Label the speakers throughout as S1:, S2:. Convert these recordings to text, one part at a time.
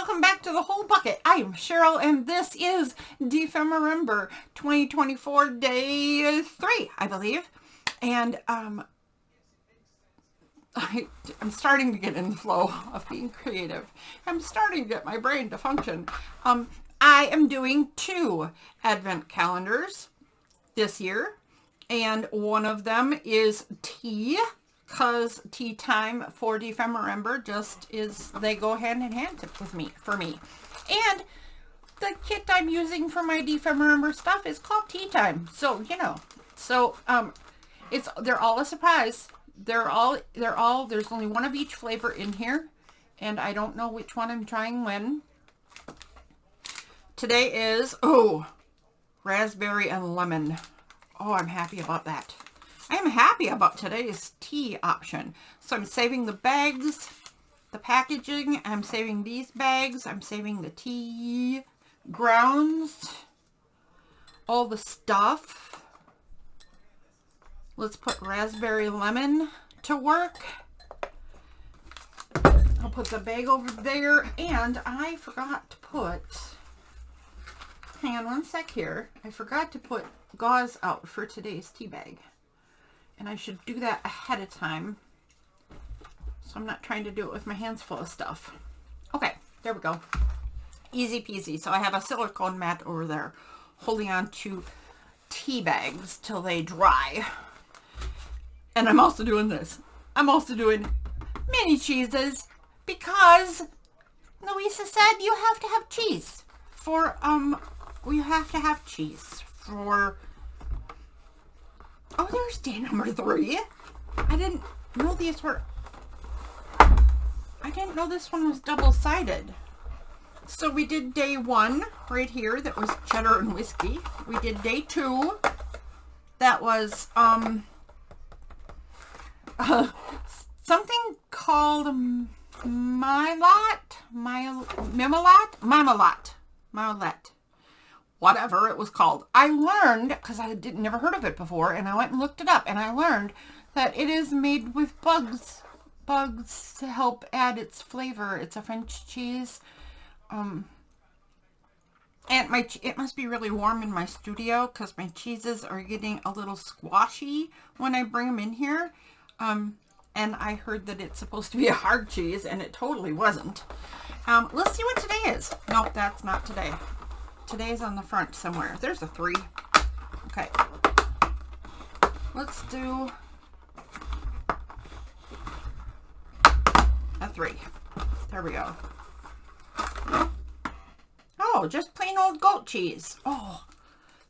S1: welcome back to The Whole Bucket. I am Cheryl, and this is Defemember 2024, day 3, I believe. And I'm starting to get in the flow of being creative. I'm starting to get my brain to function. I am doing 2 advent calendars this year, and one of them is tea, because tea time for Defemember just is, they go hand in hand for me. And the kit I'm using for my Defemember stuff is called Tea Time. So, you know, they're all a surprise. They're all, there's only one of each flavor in here, and I don't know which one I'm trying when. Today is, raspberry and lemon. Oh, I'm happy about that. I am happy about today's tea option. So I'm saving the bags, the packaging. I'm saving these bags. I'm saving the tea grounds, all the stuff. Let's put raspberry lemon to work. I'll put the bag over there. And I forgot to put, hang on one sec here. I forgot to put gauze out for today's tea bag. And I should do that ahead of time, so I'm not trying to do it with my hands full of stuff. Okay, there we go. Easy peasy. So I have a silicone mat over there holding on to tea bags till they dry. And I'm also doing this. I'm also doing mini cheeses because Louisa said you have to have cheese for, you have to have cheese for... Oh, there's day number 3. I didn't know these were... I didn't know this one was double-sided. So we did day 1 right here. That was cheddar and whiskey. We did day 2. That was, something called Mimelot. Whatever it was called. I learned, because I never heard of it before, and I went and looked it up, and I learned that it is made with bugs to help add its flavor. It's a French cheese. And it must be really warm in my studio, because my cheeses are getting a little squashy when I bring them in here. And I heard that it's supposed to be a hard cheese, and it totally wasn't. Let's see what today is. Nope, that's not today. Today's on the front somewhere. There's a 3. Okay. Let's do a 3. There we go. Oh, just plain old goat cheese. Oh,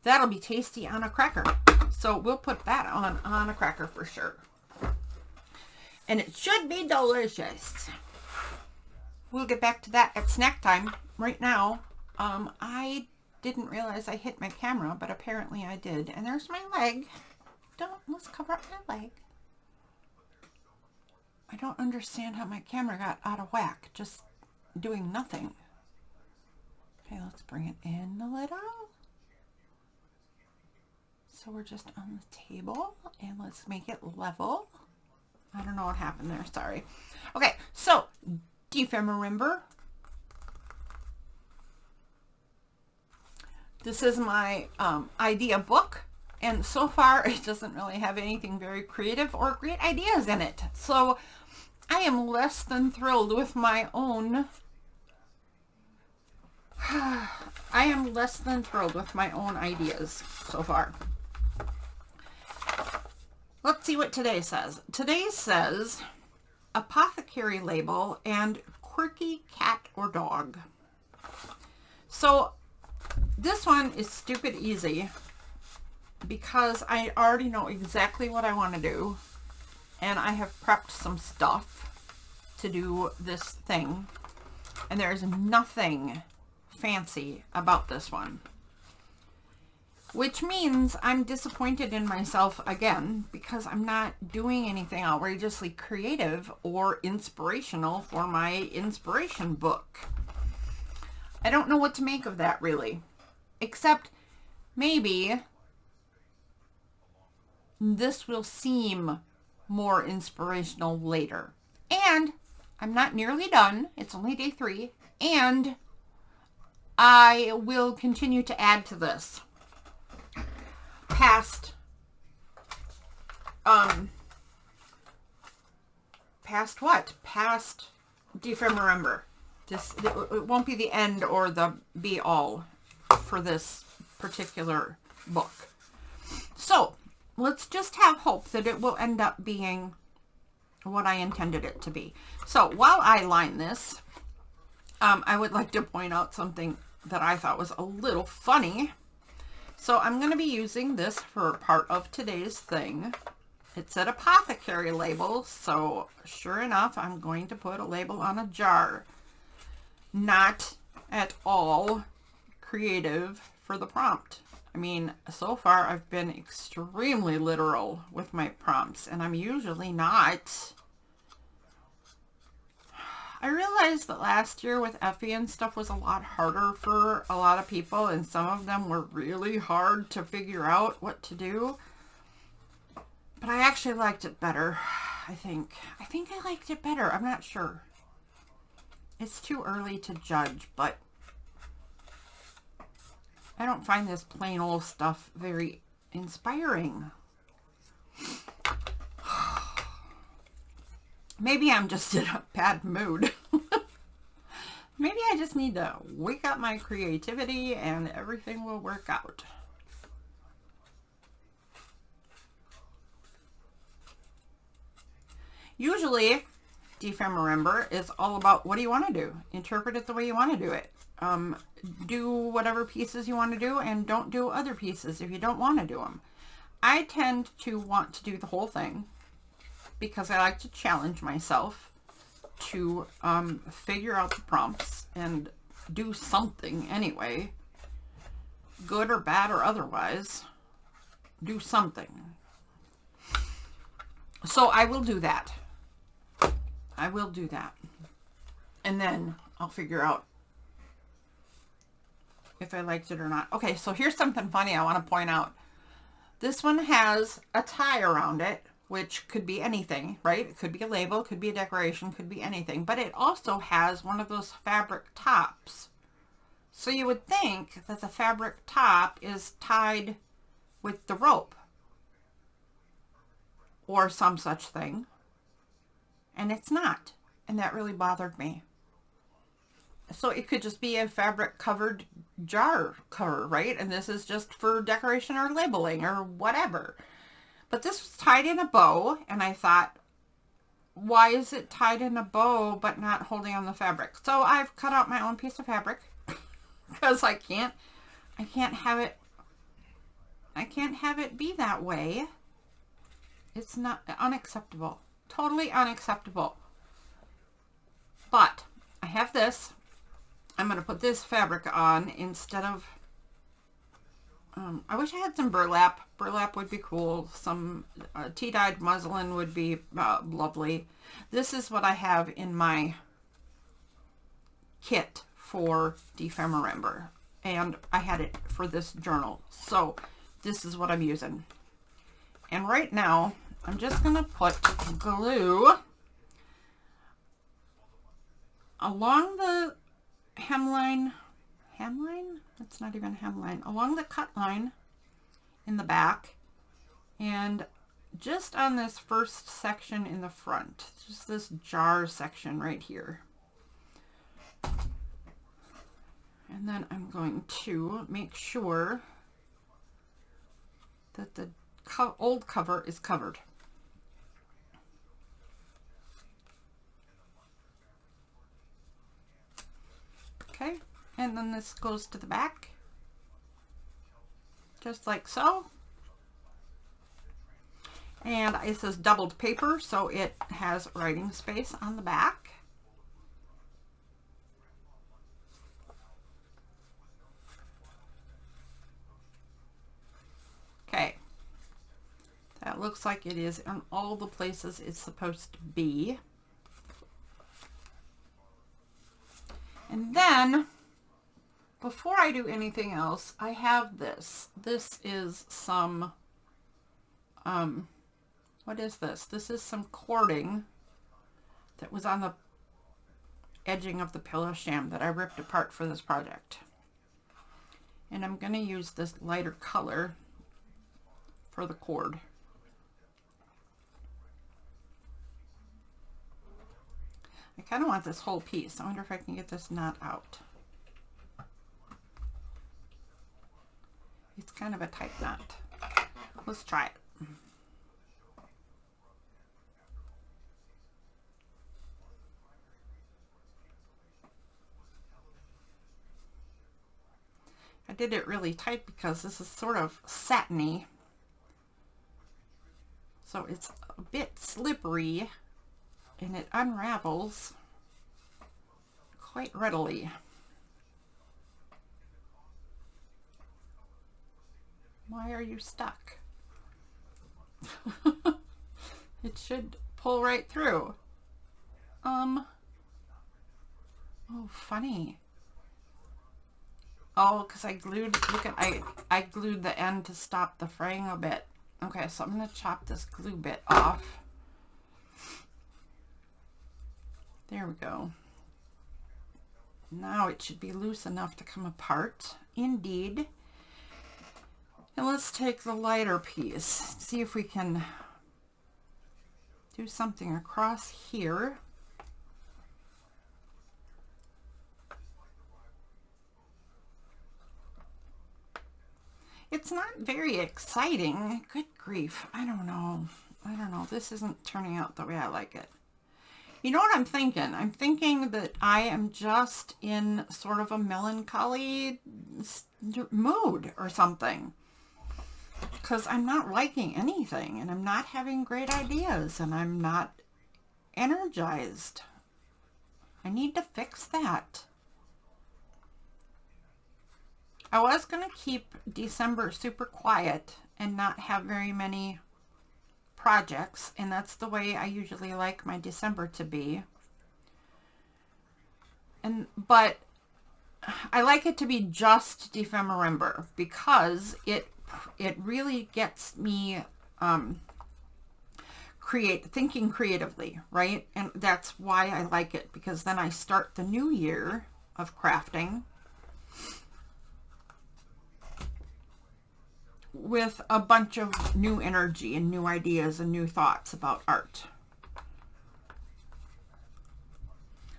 S1: that'll be tasty on a cracker. So we'll put that on a cracker for sure. And it should be delicious. We'll get back to that at snack time. Right now, I didn't realize I hit my camera, but apparently I did. And there's my leg. Let's cover up my leg. I don't understand how my camera got out of whack, just doing nothing. Okay, let's bring it in a little. So we're just on the table, and let's make it level. I don't know what happened there, sorry. Okay, so Defemember. This is my idea book, and so far it doesn't really have anything very creative or great ideas in it. So I am less than thrilled with my own... ideas so far. Let's see what today says. Today says apothecary label and quirky cat or dog. So this one is stupid easy because I already know exactly what I want to do, and I have prepped some stuff to do this thing, and there is nothing fancy about this one, which means I'm disappointed in myself again because I'm not doing anything outrageously creative or inspirational for my inspiration book. I don't know what to make of that really. Except maybe this will seem more inspirational later. And I'm not nearly done. It's only day 3. And I will continue to add to this past what? Past Defemberember. It won't be the end or the be all for this particular book. So let's just have hope that it will end up being what I intended it to be. So while I line this, I would like to point out something that I thought was a little funny. So I'm going to be using this for part of today's thing. It said apothecary label, so sure enough, I'm going to put a label on a jar. Not at all creative for the prompt. I mean, so far I've been extremely literal with my prompts, and I'm usually not. I realized that last year with Effie and stuff was a lot harder for a lot of people, and some of them were really hard to figure out what to do. But I actually liked it better, I think. I think I liked it better. I'm not sure. It's too early to judge, but I don't find this plain old stuff very inspiring. Maybe I'm just in a bad mood. Maybe I just need to wake up my creativity and everything will work out. Usually, Defemberember is all about what do you want to do. Interpret it the way you want to do it. Do whatever pieces you want to do and don't do other pieces if you don't want to do them. I tend to want to do the whole thing because I like to challenge myself to figure out the prompts and do something anyway, good or bad or otherwise. Do something. So I will do that. I will do that. And then I'll figure out if I liked it or not. Okay, so here's something funny I want to point out. This one has a tie around it, which could be anything, right? It could be a label, could be a decoration, could be anything. But it also has one of those fabric tops. So you would think that the fabric top is tied with the rope or some such thing. And it's not. And that really bothered me. So it could just be a fabric covered jar cover, right? And this is just for decoration or labeling or whatever. But this was tied in a bow, and I thought, why is it tied in a bow but not holding on the fabric? So I've cut out my own piece of fabric because I can't have it be that way. It's not unacceptable. Totally unacceptable. But I have this. I'm going to put this fabric on instead of, I wish I had some burlap. Burlap would be cool. Some tea-dyed muslin would be lovely. This is what I have in my kit for Defemberember. And I had it for this journal. So this is what I'm using. And right now, I'm just going to put glue along the hemline. That's not even hemline. Along the cut line in the back. And just on this first section in the front. Just this jar section right here. And then I'm going to make sure that the old cover is covered. Okay, and then this goes to the back, just like so. And it says doubled paper, so it has writing space on the back. Okay, that looks like it is in all the places it's supposed to be. And then, before I do anything else, I have this. This is some, what is this? This is some cording that was on the edging of the Pillow Sham that I ripped apart for this project. And I'm going to use this lighter color for the cord. I kind of want this whole piece. I wonder if I can get this knot out. It's kind of a tight knot. Let's try it. I did it really tight because this is sort of satiny. So it's a bit slippery and it unravels quite readily. Why are you stuck? It should pull right through. Oh, funny. Oh, because I glued, look at, I glued the end to stop the fraying a bit. Okay, so I'm going to chop this glue bit off. There we go. Now it should be loose enough to come apart. Indeed. And let's take the lighter piece, see if we can do something across here. It's not very exciting. Good grief. I don't know. This isn't turning out the way I like it. You know what I'm thinking? I'm thinking that I am just in sort of a melancholy mood or something. Because I'm not liking anything, and I'm not having great ideas, and I'm not energized. I need to fix that. I was going to keep December super quiet and not have very many projects, and that's the way I usually like my December to be. But I like it to be just December because it really gets me thinking creatively, right? And that's why I like it, because then I start the new year of crafting with a bunch of new energy and new ideas and new thoughts about art.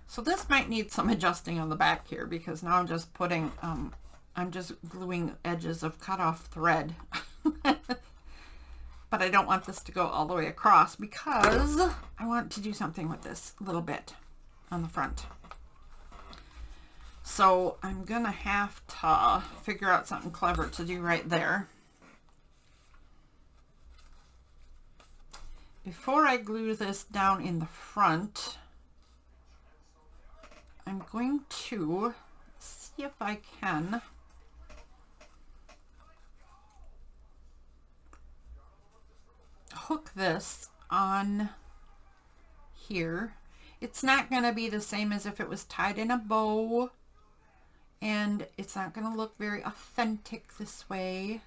S1: So this might need some adjusting on the back here, because now I'm just putting, I'm just gluing edges of cut off thread. But I don't want this to go all the way across because I want to do something with this little bit on the front. So I'm gonna have to figure out something clever to do right there. Before I glue this down in the front, I'm going to see if I can hook this on here. It's not going to be the same as if it was tied in a bow, and it's not going to look very authentic this way,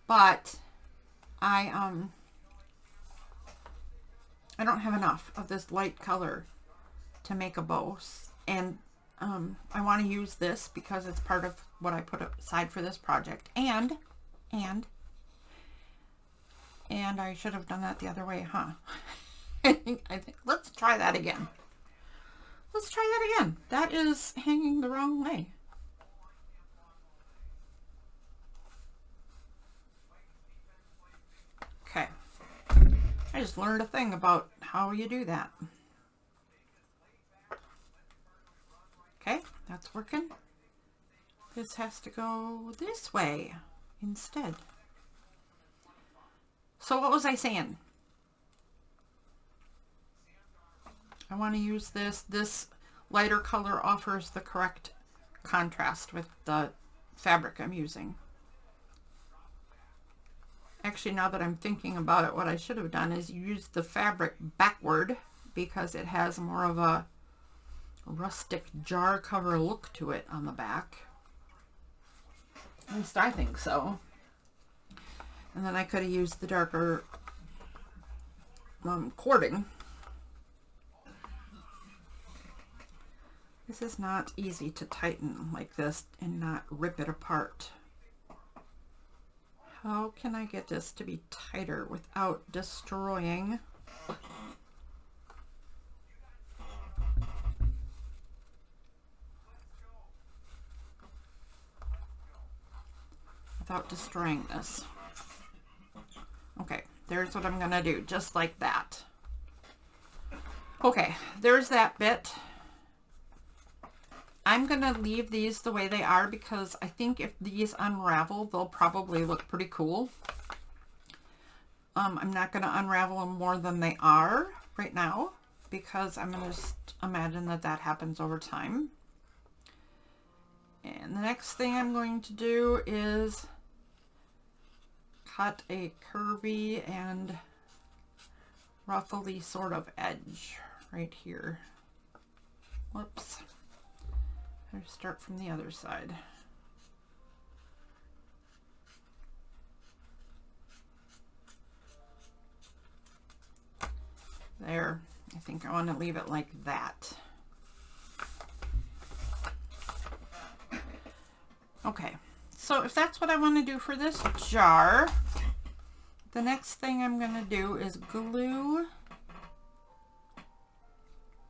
S1: but I don't have enough of this light color to make a bow, and I want to use this because it's part of what I put aside for this project, and I should have done that the other way, huh? I think let's try that again. Let's try that again. That is hanging the wrong way. Okay. I just learned a thing about how you do that. Okay, that's working. This has to go this way instead. So what was I saying? I want to use this. This lighter color offers the correct contrast with the fabric I'm using. Actually, now that I'm thinking about it, what I should have done is use the fabric backward because it has more of a rustic jar cover look to it on the back. At least I think so. And then I could have used the darker cording. This is not easy to tighten like this and not rip it apart. How can I get this to be tighter without destroying? Without destroying this. Okay, there's what I'm gonna do, just like that. Okay, there's that bit. I'm gonna leave these the way they are because I think if these unravel, they'll probably look pretty cool. I'm not gonna unravel them more than they are right now because I'm gonna just imagine that that happens over time. And the next thing I'm going to do is cut a curvy and ruffly sort of edge right here. Whoops. Better start from the other side. There. I think I want to leave it like that. Okay, so if that's what I want to do for this jar, the next thing I'm going to do is glue.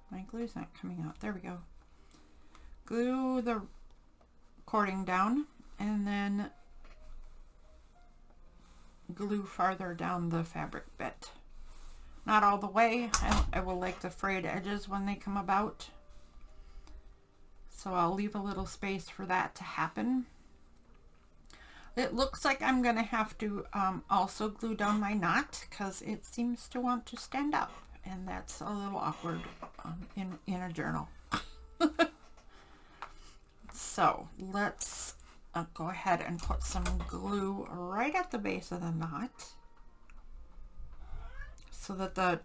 S1: My glue's not coming out. There we go. Glue the cording down and then glue farther down the fabric bit. Not all the way. I will like the frayed edges when they come about. So I'll leave a little space for that to happen. It looks like I'm going to have to also glue down my knot because it seems to want to stand up. And that's a little awkward in a journal. So let's go ahead and put some glue right at the base of the knot so that the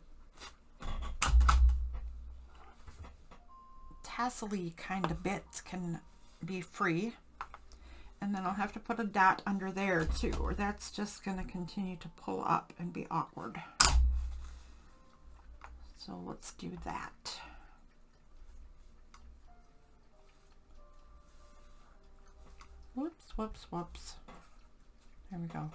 S1: tassel-y kind of bits can be free. And then I'll have to put a dot under there too, or that's just going to continue to pull up and be awkward. So let's do that. Whoops, whoops, whoops. There we go.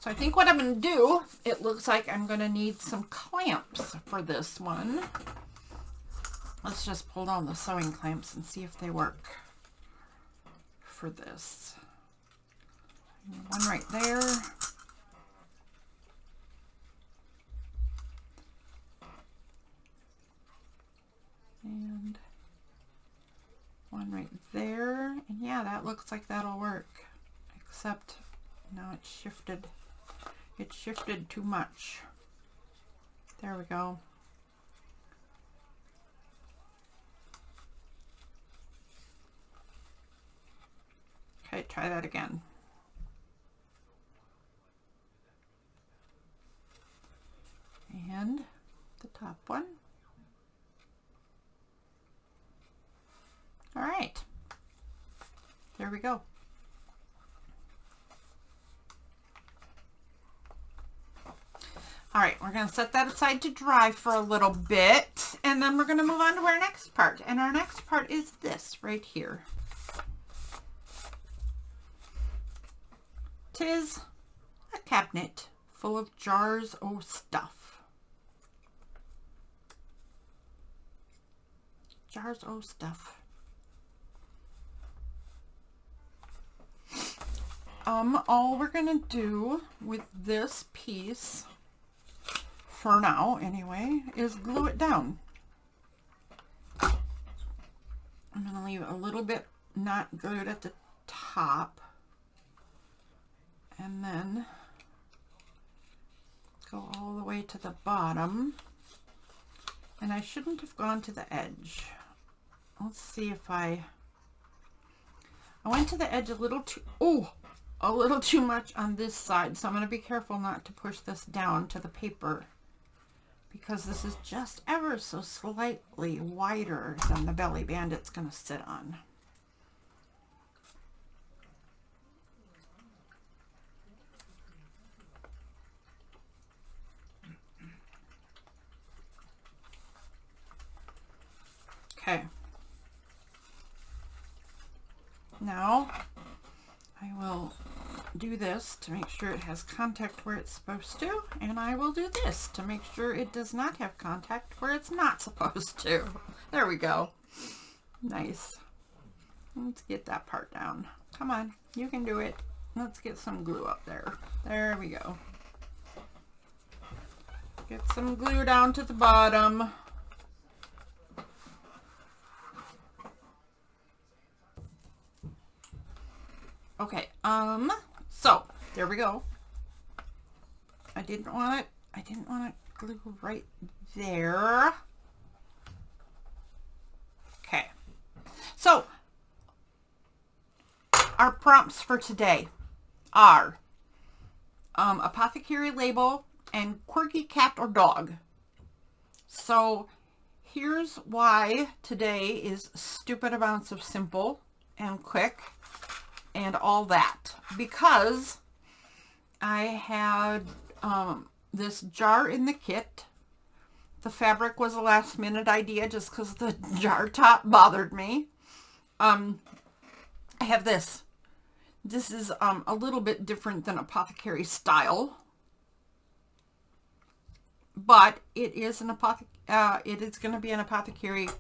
S1: So I think what I'm going to do, it looks like I'm going to need some clamps for this one. Let's just pull down the sewing clamps and see if they work for this. One right there. And one right there. And yeah, that looks like that'll work. Except now it's shifted. It shifted too much. There we go. Okay, try that again. And the top one. All right. There we go. All right, we're going to set that aside to dry for a little bit, and then we're going to move on to our next part. And our next part is this right here. 'Tis a cabinet full of jars o' stuff. Jars o' stuff. All we're gonna do with this piece, for now anyway, is glue it down. I'm gonna leave a little bit not glued at the top, and then go all the way to the bottom. And I shouldn't have gone to the edge. Let's see if I went to the edge a little too much on this side, so I'm going to be careful not to push this down to the paper because this is just ever so slightly wider than the belly band it's going to sit on. Okay. Now I will do this to make sure it has contact where it's supposed to, and I will do this to make sure it does not have contact where it's not supposed to. There we go. Nice. Let's get that part down. Come on, you can do it. Let's get some glue up there. There we go. Get some glue down to the bottom. Okay, so there we go. I didn't want to glue right there. Okay. So our prompts for today are apothecary label and quirky cat or dog. So here's why today is stupid amounts of simple and quick and all that, because I had this jar in the kit. The fabric was a last minute idea just because the jar top bothered me. I have this. This is a little bit different than apothecary style, but it is an it is going to be an apothecary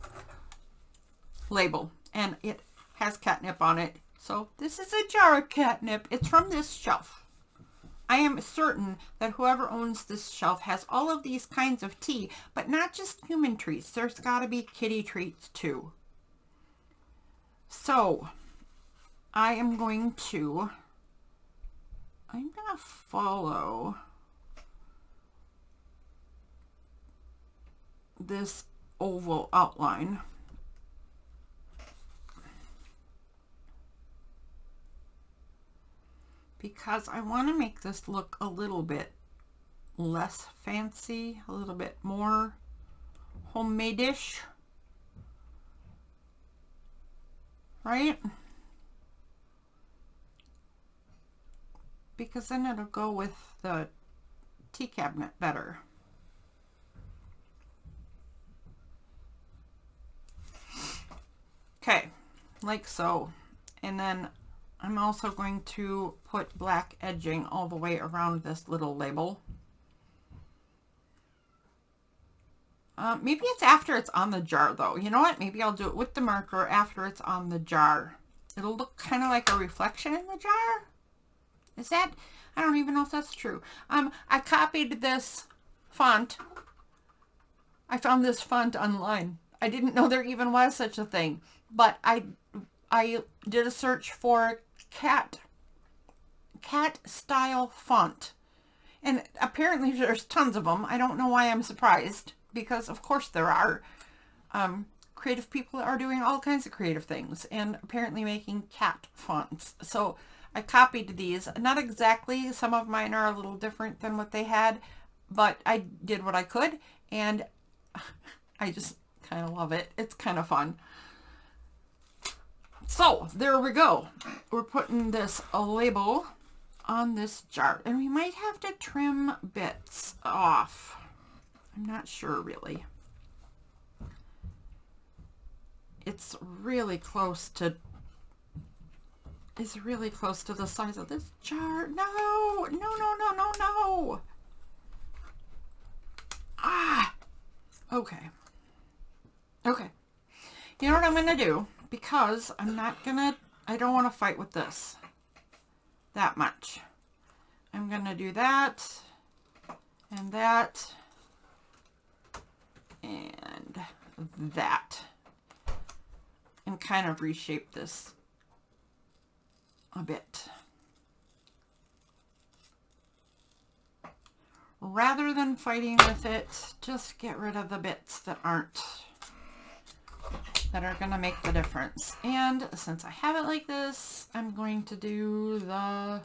S1: label, and it has catnip on it. So this is a jar of catnip. It's from this shelf. I am certain that whoever owns this shelf has all of these kinds of tea, but not just human treats. There's got to be kitty treats too. So I'm going to follow this oval outline. Because I want to make this look a little bit less fancy, a little bit more homemade-ish, right? Because then it'll go with the tea cabinet better. Okay, like so. And then I'm also going to put black edging all the way around this little label. Maybe it's after it's on the jar though. You know what? Maybe I'll do it with the marker after it's on the jar. It'll look kind of like a reflection in the jar. Is that? I don't even know if that's true. I copied this font. I found this font online. I didn't know there even was such a thing. But I did a search for cat style font, and apparently there's tons of them. I don't know why I'm surprised, because of course there are creative people that are doing all kinds of creative things and apparently making cat fonts. So I copied these. Not exactly, some of mine are a little different than what they had, but I did what I could, and I just kind of love it. It's kind of fun. So there we go. We're putting this label on this jar, and we might have to trim bits off. I'm not sure really. It's really close to the size of this jar. No, no, no, no, no, no. Ah, okay. Okay. You know what I'm going to do? Because I don't want to fight with this that much. I'm going to do that and that and that and kind of reshape this a bit. Rather than fighting with it, just get rid of the bits that are going to make the difference. And since I have it like this, I'm going to do the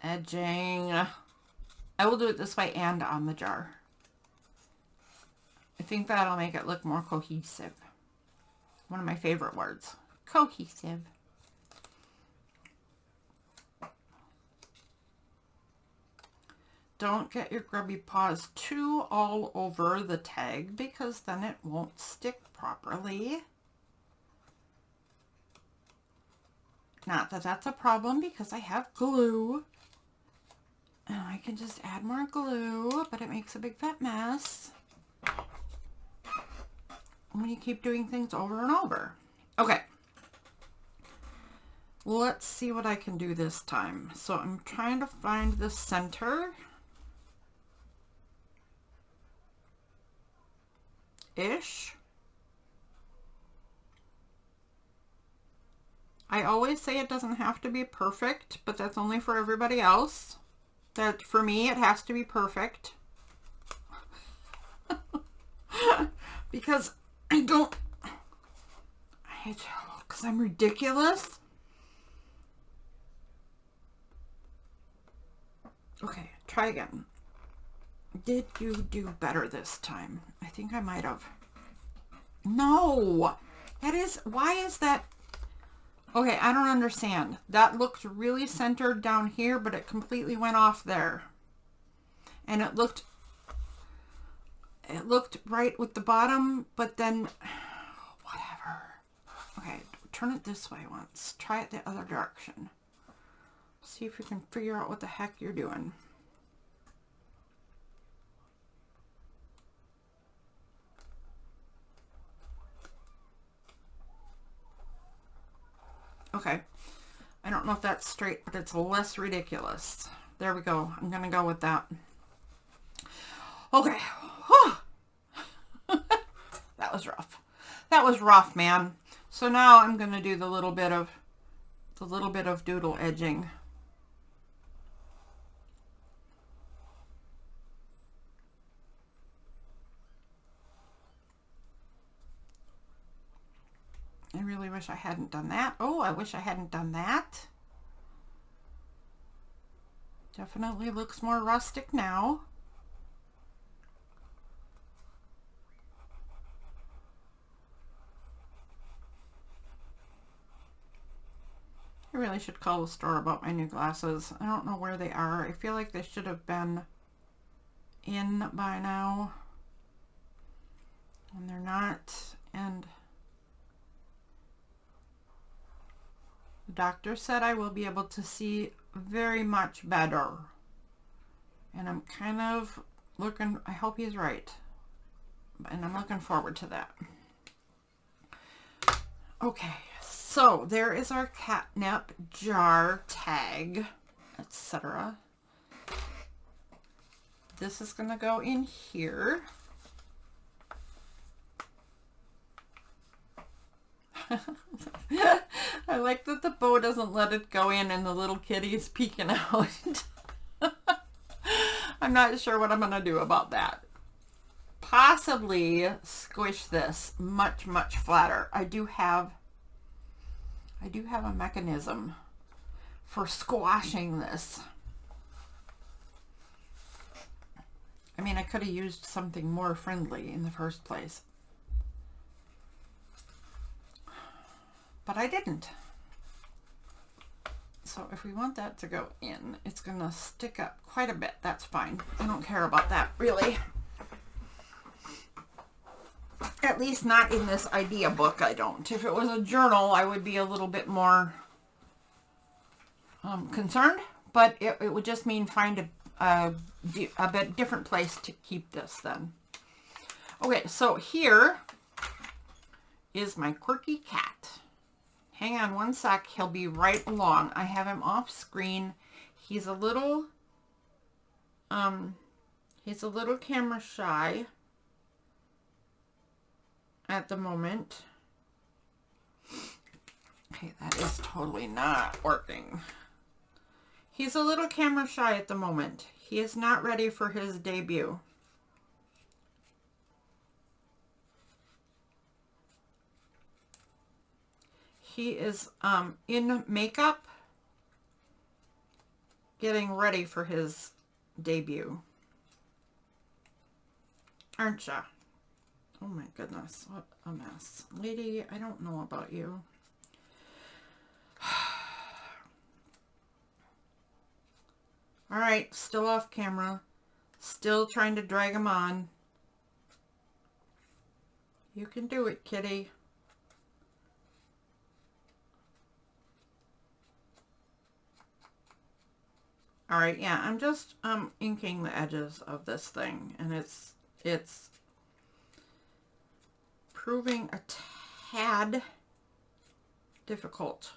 S1: edging. I will do it this way and on the jar. I think that'll make it look more cohesive. One of my favorite words. Cohesive. don't get your grubby paws too all over the tag because then it won't stick properly. Not that that's a problem because I have glue. And I can just add more glue, but it makes a big fat mess when you keep doing things over and over. Okay. Let's see what I can do this time. So I'm trying to find the center-ish. I always say it doesn't have to be perfect, but that's only for everybody else. That for me, it has to be perfect. Because because I'm ridiculous. Okay, try again. Did you do better this time? I think I might have. No! Why is that? Okay, I don't understand. That looked really centered down here, but it completely went off there. And it looked right with the bottom, but then, whatever. Okay, turn it this way once. Try it the other direction. See if you can figure out what the heck you're doing. Okay, I don't know if that's straight, but it's less ridiculous. There we go. I'm going to go with that. Okay. That was rough. That was rough, man. So now I'm going to do the little bit of doodle edging. I really wish I hadn't done that. Oh, I wish I hadn't done that. Definitely looks more rustic now. I really should call the store about my new glasses. I don't know where they are. I feel like they should have been in by now. And they're not. And the doctor said I will be able to see very much better. And I'm kind of looking, I hope he's right. And I'm looking forward to that. Okay, so there is our catnip jar tag, etc. This is going to go in here. I like that the bow doesn't let it go in and the little kitty is peeking out. I'm not sure what I'm going to do about that. Possibly squish this much, much flatter. I do have a mechanism for squashing this. I mean, I could have used something more friendly in the first place. But I didn't. So if we want that to go in, it's going to stick up quite a bit. That's fine. I don't care about that, really. At least not in this idea book, I don't. If it was a journal, I would be a little bit more concerned. But it would just mean find a bit different place to keep this then. Okay, so here is my quirky cat. Hang on one sec, he'll be right along. I have him off screen. He's a little camera shy at the moment. Okay, that is totally not working. He's a little camera shy at the moment. He is not ready for his debut. He is in makeup, getting ready for his debut. Aren't ya? Oh my goodness, what a mess. Lady, I don't know about you. All right, still off camera. Still trying to drag them on. You can do it, kitty. All right, yeah, I'm just inking the edges of this thing, and it's proving a tad difficult.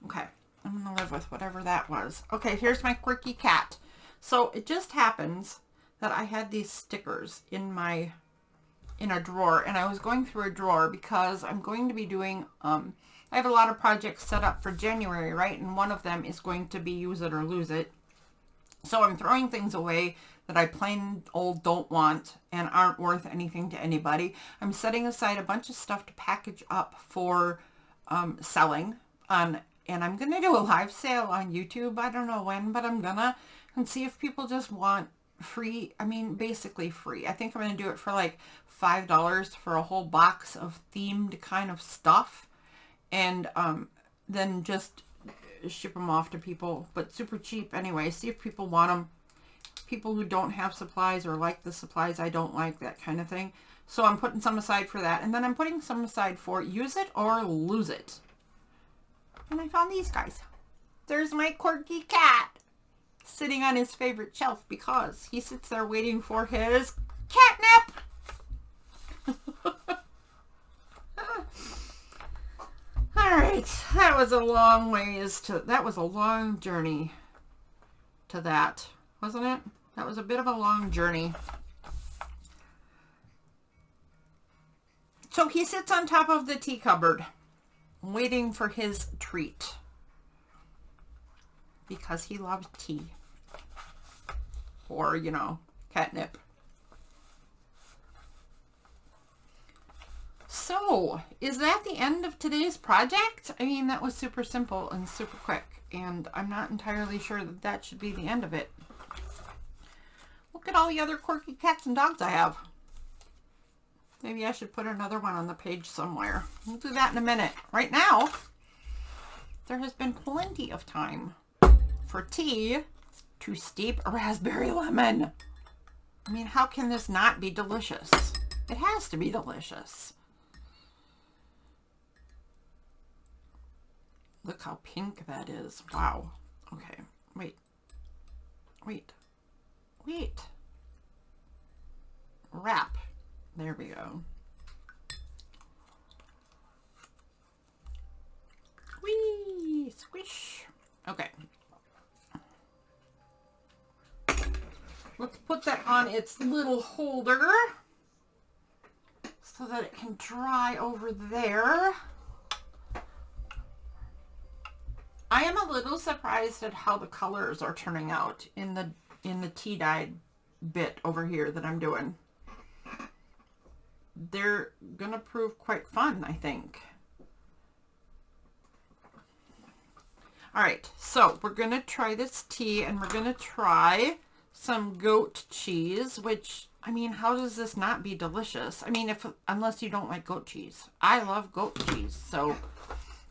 S1: Okay, I'm gonna live with whatever that was. Okay, here's my quirky cat. So it just happens that I had these stickers in a drawer, and I was going through a drawer because I'm going to be doing I have a lot of projects set up for January, right? And one of them is going to be use it or lose it. So I'm throwing things away that I plain old don't want and aren't worth anything to anybody. I'm setting aside a bunch of stuff to package up for selling on, and I'm going to do a live sale on YouTube. I don't know when, but I'm gonna, and see if people just want free, I mean, basically free. I think I'm going to do it for like $5 for a whole box of themed kind of stuff. And then just ship them off to people, but super cheap anyway. See if people want them. People who don't have supplies or like the supplies I don't like, that kind of thing. So I'm putting some aside for that. And then I'm putting some aside for use it or lose it. And I found these guys. There's my quirky cat sitting on his favorite shelf because he sits there waiting for his catnip. All right, that was a long ways to, that was a long journey to that, wasn't it? That was a bit of a long journey. So he sits on top of the tea cupboard waiting for his treat because he loves tea, or, you know, catnip. So, is that the end of today's project? I mean, that was super simple and super quick, and I'm not entirely sure that that should be the end of it. Look at all the other quirky cats and dogs I have. Maybe I should put another one on the page somewhere. We'll do that in a minute. Right now, there has been plenty of time for tea to steep a raspberry lemon. I mean, how can this not be delicious? It has to be delicious. Look how pink that is. Wow. Okay. Wait. Wrap. There we go. Whee! Squish. Okay. Let's put that on its little holder so that it can dry over there. I am a little surprised at how the colors are turning out in the tea dyed bit over here that I'm doing. They're gonna prove quite fun, I think. All right, so we're gonna try this tea, and we're gonna try some goat cheese, which, I mean, how does this not be delicious? I mean, unless you don't like goat cheese. I love goat cheese, so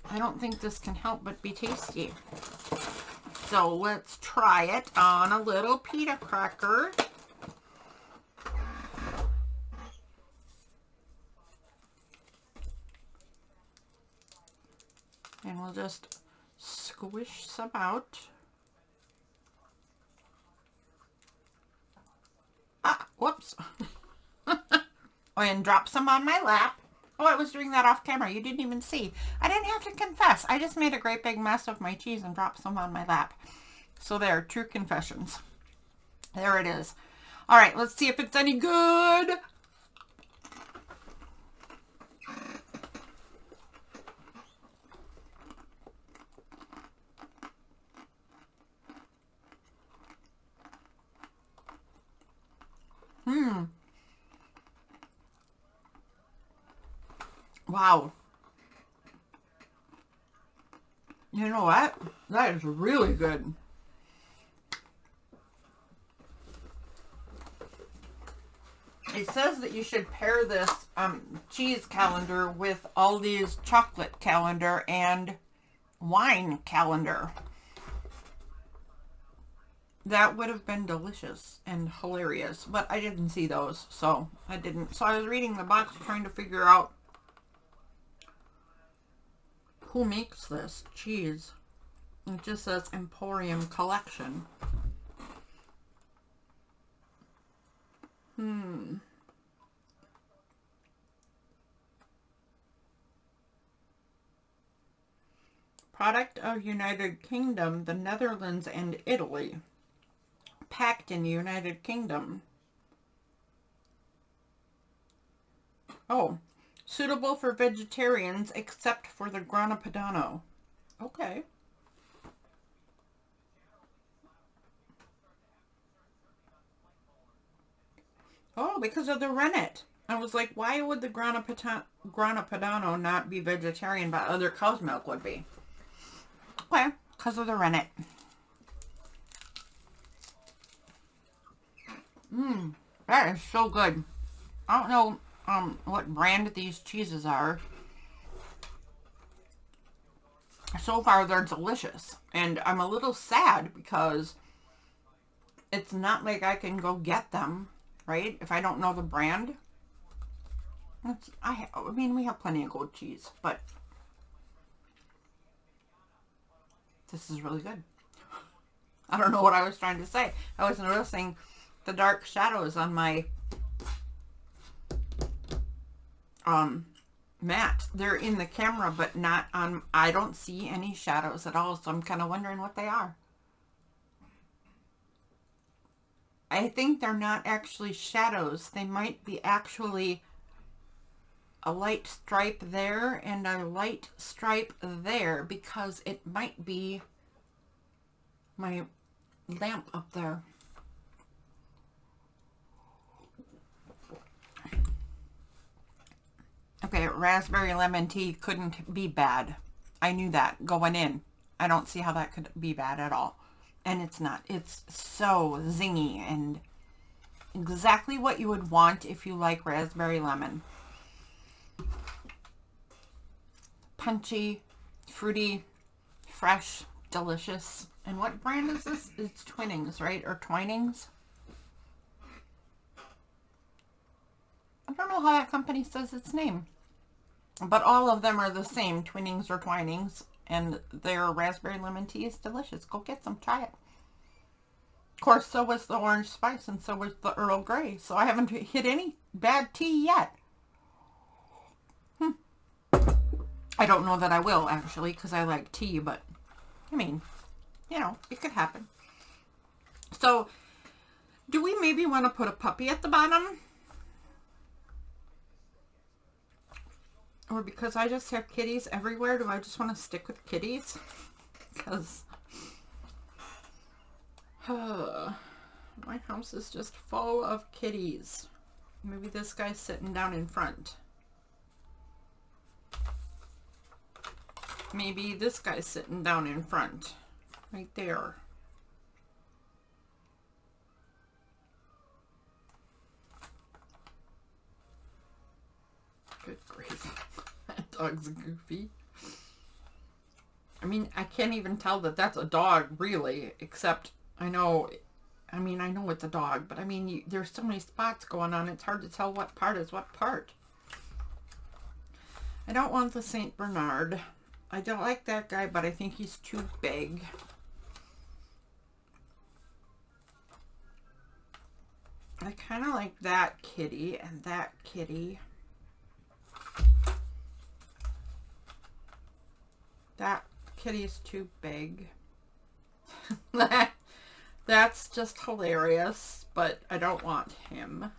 S1: I don't think this can help but be tasty. So let's try it on a little pita cracker. And we'll just squish some out. Ah, whoops. Oh, and drop some on my lap. Oh, I was doing that off camera. You didn't even see. I didn't have to confess. I just made a great big mess of my cheese and dropped some on my lap. So there, true confessions. There it is. All right, let's see if it's any good. Wow. You know what? That is really good. It says that you should pair this cheese calendar with Aldi's chocolate calendar and wine calendar. That would have been delicious and hilarious, but I didn't see those, so I didn't. So I was reading the box trying to figure out who makes this cheese. It just says Emporium Collection. Product of United Kingdom, the Netherlands, and Italy. Packed in the United Kingdom. Oh, suitable for vegetarians except for the Grana Padano. Okay. Oh, because of the rennet. I was like, why would the Grana Padano not be vegetarian, but other cow's milk would be? Okay, because of the rennet. That is so good. I don't know what brand these cheeses are. So far, they're delicious. And I'm a little sad because it's not like I can go get them, right? If I don't know the brand. I mean, we have plenty of goat cheese, but this is really good. I don't know what I was trying to say. I was noticing the dark shadows on my mat. They're in the camera, but not on. I don't see any shadows at all, so I'm kind of wondering what they are. I think they're not actually shadows. They might be actually a light stripe there and a light stripe there, because it might be my lamp up there. Okay, raspberry lemon tea couldn't be bad. I knew that going in. I don't see how that could be bad at all. And it's not. It's so zingy and exactly what you would want if you like raspberry lemon. Punchy, fruity, fresh, delicious. And what brand is this? It's Twinings, right? Or Twinings? I don't know how that company says its name. But all of them are the same, Twinings or Twinings. And their raspberry lemon tea is delicious. Go get some. Try it. Of course, so was the orange spice and so was the Earl Grey. So I haven't hit any bad tea yet. I don't know that I will, actually, because I like tea. But, I mean, you know, it could happen. So, do we maybe want to put a puppy at the bottom? Or because I just have kitties everywhere, do I just want to stick with kitties? Because my house is just full of kitties. Maybe this guy's sitting down in front. Maybe this guy's sitting down in front. Right there. Good grief. That dog's goofy. I mean, I can't even tell that that's a dog, really, except I know it's a dog, but I mean, there's so many spots going on, it's hard to tell what part is what part. I don't want the St. Bernard. I don't like that guy, but I think he's too big. I kind of like that kitty and that kitty. That kitty is too big. That's just hilarious, but I don't want him.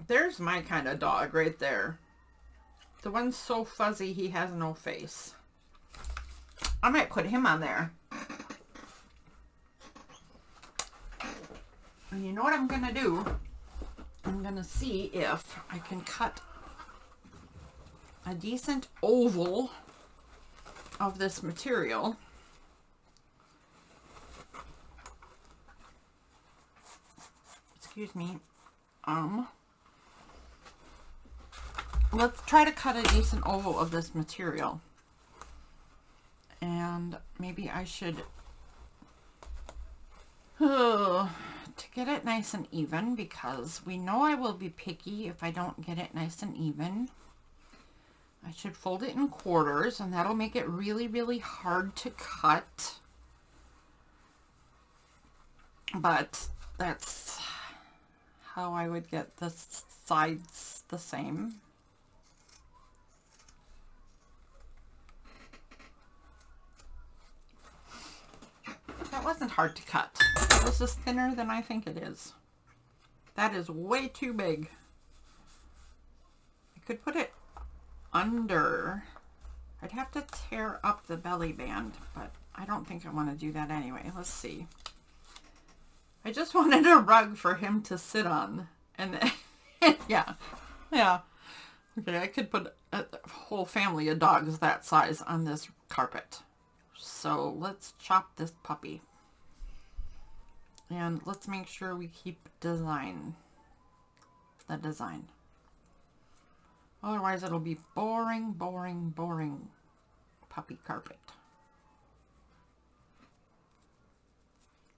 S1: There's my kind of dog right there. The one's so fuzzy he has no face. I might put him on there. And you know what I'm going to do? I'm going to see if I can cut a decent oval of this material. Excuse me. Let's try to cut a decent oval of this material. And maybe I should, to get it nice and even, because we know I will be picky if I don't get it nice and even. I should fold it in quarters, and that'll make it really, really hard to cut. But that's how I would get the sides the same. That wasn't hard to cut. This is thinner than I think it is. That is way too big. I could put it under. I'd have to tear up the belly band, but I don't think I want to do that anyway. Let's see. I just wanted a rug for him to sit on. And yeah. Okay, I could put a whole family of dogs that size on this carpet. So let's chop this puppy. And let's make sure we keep the design. Otherwise it'll be boring, boring, boring puppy carpet.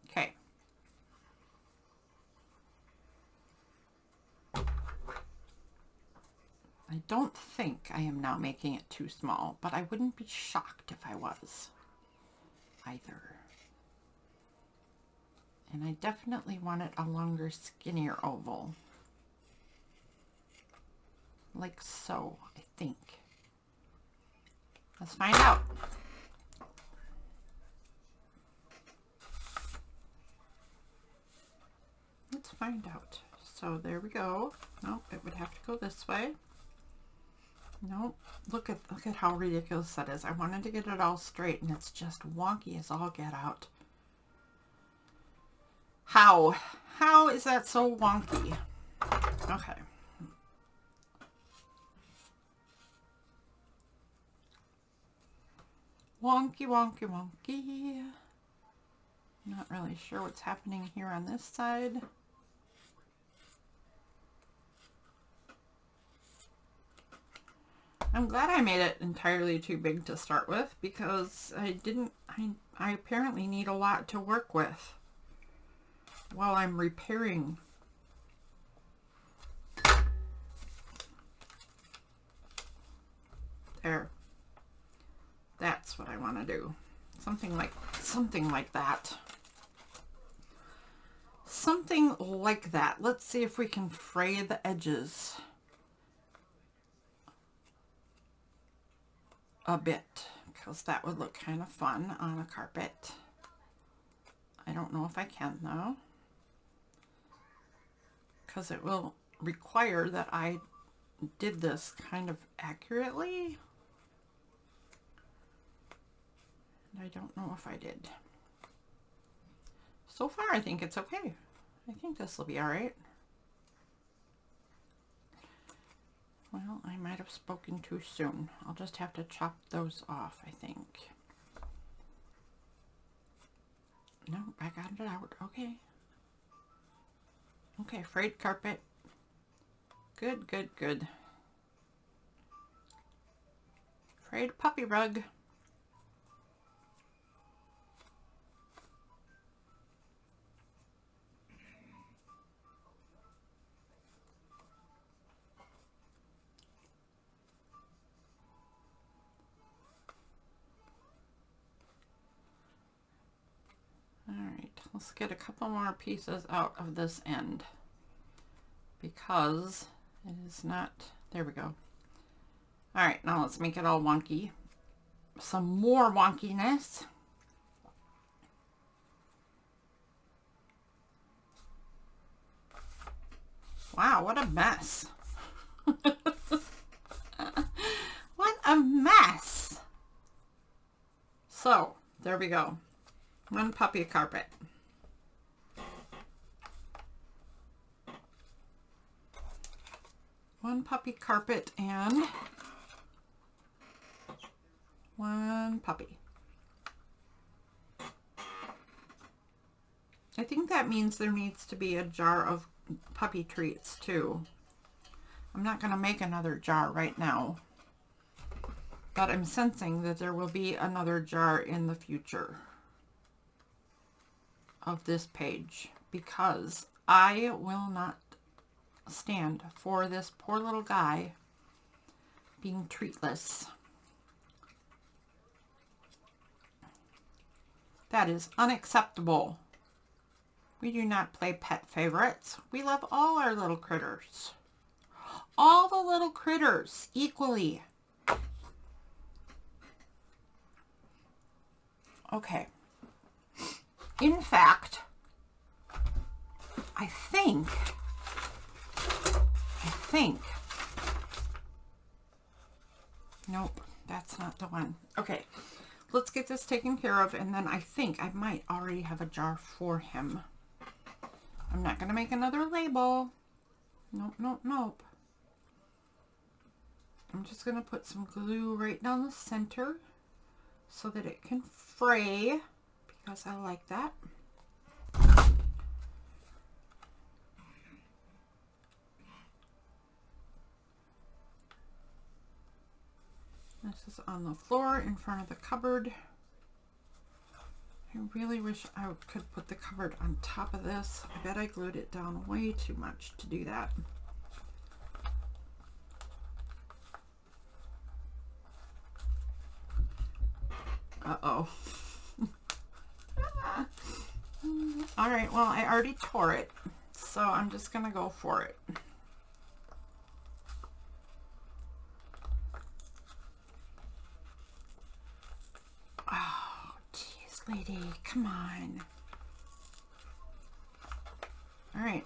S1: Okay. I don't think I am now making it too small, but I wouldn't be shocked if I was either. And I definitely want it a longer, skinnier oval. Like so, I think. Let's find out. Let's find out. So there we go. Nope, it would have to go this way. Nope. Look at how ridiculous that is. I wanted to get it all straight, and it's just wonky as all get out. How is that so wonky? Okay. Wonky, wonky, wonky. Not really sure what's happening here on this side. I'm glad I made it entirely too big to start with, because I apparently need a lot to work with while I'm repairing. There. That's what I want to do. Something like that. Something like that. Let's see if we can fray the edges a bit, because that would look kind of fun on a carpet. I don't know if I can though, because it will require that I did this kind of accurately. And I don't know if I did. So far I think it's okay. I think this will be all right. Well, I might have spoken too soon. I'll just have to chop those off, I think. No, I got it out. Okay. Okay, frayed carpet. Good, good, good. Frayed puppy rug. Let's get a couple more pieces out of this end, because it is not, there we go. All right, now let's make it all wonky. Some more wonkiness. Wow, what a mess. What a mess. So, there we go. One puppy carpet. One puppy carpet and one puppy. I think that means there needs to be a jar of puppy treats too. I'm not going to make another jar right now. but I'm sensing that there will be another jar in the future of this page, because I will not stand for this poor little guy being treatless. That is unacceptable. We do not play pet favorites. We love all our little critters. All the little critters equally. Okay. In fact, I think, nope, that's not the one. Okay, let's get this taken care of, and then I think I might already have a jar for him. I'm not going to make another label. Nope, nope, nope. I'm just going to put some glue right down the center so that it can fray, because I like that. This is on the floor in front of the cupboard. I really wish I could put the cupboard on top of this. I bet I glued it down way too much to do that. Uh-oh. All right, well, I already tore it, so I'm just going to go for it. Oh, geez, lady, come on. All right.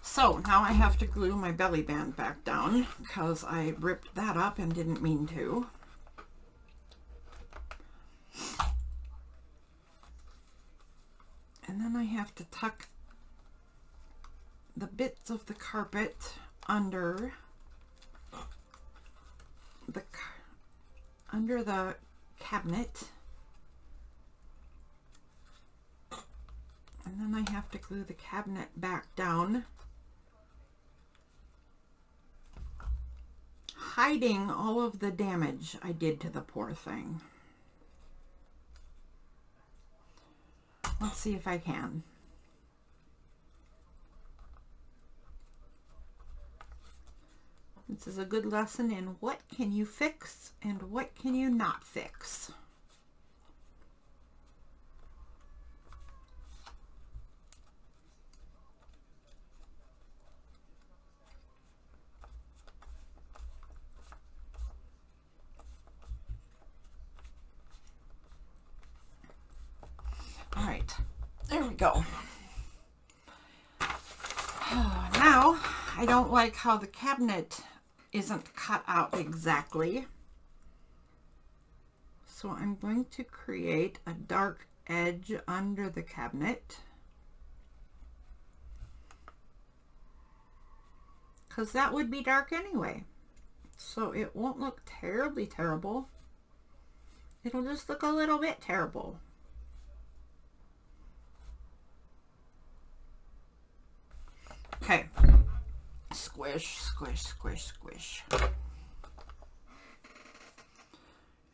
S1: So now I have to glue my belly band back down because I ripped that up and didn't mean to. And then I have to tuck the bits of the carpet under the cabinet. And then I have to glue the cabinet back down, hiding all of the damage I did to the poor thing. Let's see if I can. This is a good lesson in what can you fix and what can you not fix. All right, there we go. Now, I don't like how the cabinet isn't cut out exactly. So I'm going to create a dark edge under the cabinet, because that would be dark anyway. So it won't look terribly terrible. It'll just look a little bit terrible. Okay. Squish, squish, squish, squish.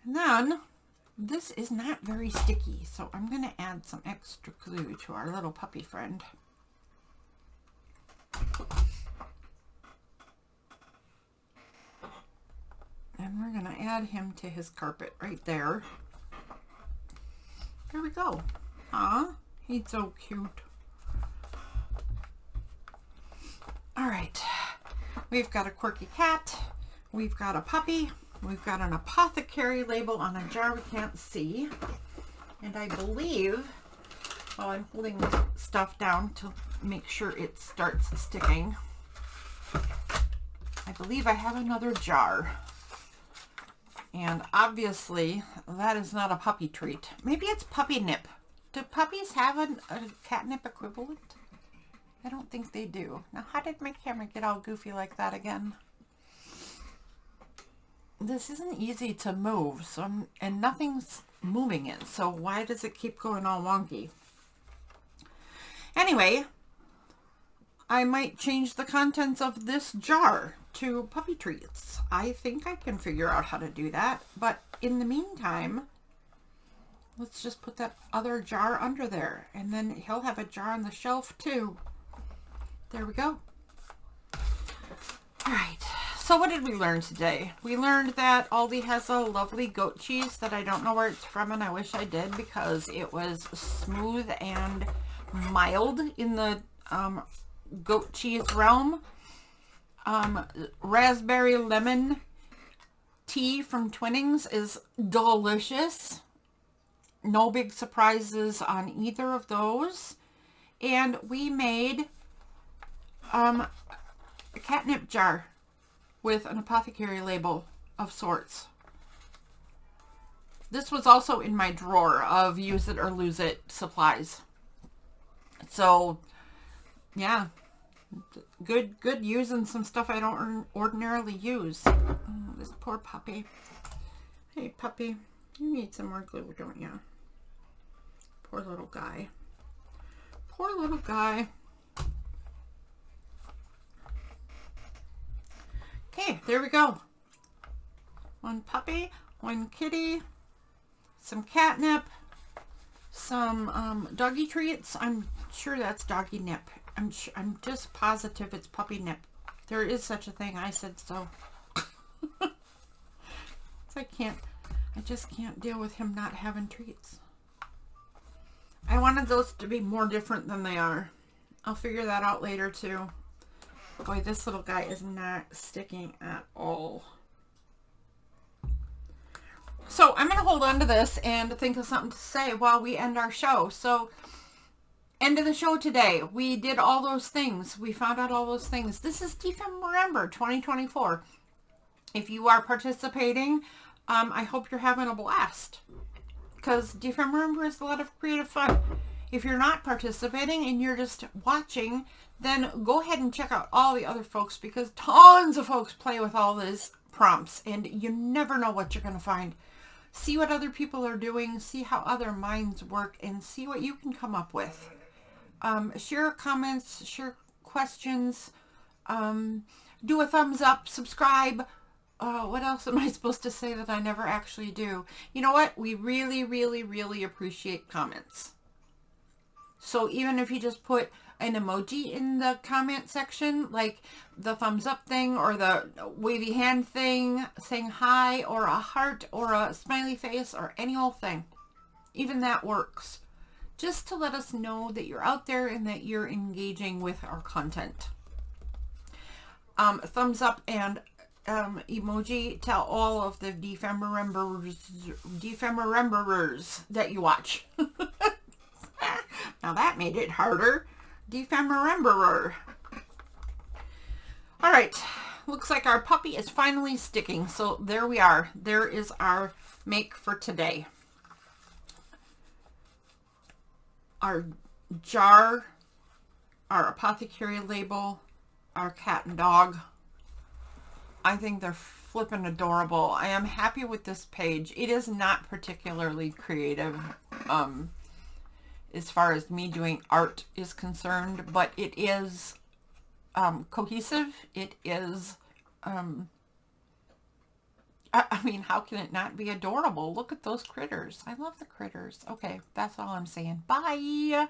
S1: And then this is not very sticky, so I'm going to add some extra glue to our little puppy friend. And we're going to add him to his carpet right there. There we go. Aw, he's so cute. All right, we've got a quirky cat, we've got a puppy, we've got an apothecary label on a jar we can't see, and I believe, while I'm holding stuff down to make sure it starts sticking, I believe I have another jar. And obviously, that is not a puppy treat. Maybe it's puppy nip. Do puppies have a catnip equivalent? I don't think they do. Now, how did my camera get all goofy like that again? This isn't easy to move, so and nothing's moving it, so why does it keep going all wonky? Anyway, I might change the contents of this jar to puppy treats. I think I can figure out how to do that. But in the meantime, let's just put that other jar under there. And then he'll have a jar on the shelf too. There we go. All right. So what did we learn today? We learned that Aldi has a lovely goat cheese that I don't know where it's from, and I wish I did because it was smooth and mild in the goat cheese realm. Raspberry lemon tea from Twinings is delicious. No big surprises on either of those. And we made a catnip jar with an apothecary label of sorts. This was also in my drawer of use it or lose it supplies. So yeah, good using some stuff I don't ordinarily use. Oh, this poor puppy. Hey puppy, you need some more glue, don't you? Poor little guy. Poor little guy. Okay, there we go. One puppy, one kitty, some catnip, some doggy treats. I'm sure that's doggy nip. I'm just positive it's puppy nip. There is such a thing. I said so. I just can't deal with him not having treats. I wanted those to be more different than they are. I'll figure that out later too. Boy, this little guy is not sticking at all. So I'm going to hold on to this and think of something to say while we end our show. So end of the show today. We did all those things. We found out all those things. This is December 2024. If you are participating, I hope you're having a blast. Because December is a lot of creative fun. If you're not participating and you're just watching, then go ahead and check out all the other folks, because tons of folks play with all these prompts and you never know what you're going to find. See what other people are doing, see how other minds work, and see what you can come up with. Share comments, share questions, do a thumbs up, subscribe. What else am I supposed to say that I never actually do? You know what? We really, really, really appreciate comments. So even if you just put an emoji in the comment section, like the thumbs up thing or the wavy hand thing, saying hi, or a heart or a smiley face or any old thing, even that works. Just to let us know that you're out there and that you're engaging with our content. Thumbs up and emoji tell all of the Defemberemberers that you watch. Now that made it harder. Defemberemberer. All right. Looks like our puppy is finally sticking. So there we are. There is our make for today. Our jar, our apothecary label, our cat and dog. I think they're flippin' adorable. I am happy with this page. It is not particularly creative as far as me doing art is concerned, but it is cohesive. It is, I mean, how can it not be adorable? Look at those critters. I love the critters. Okay, that's all I'm saying. Bye.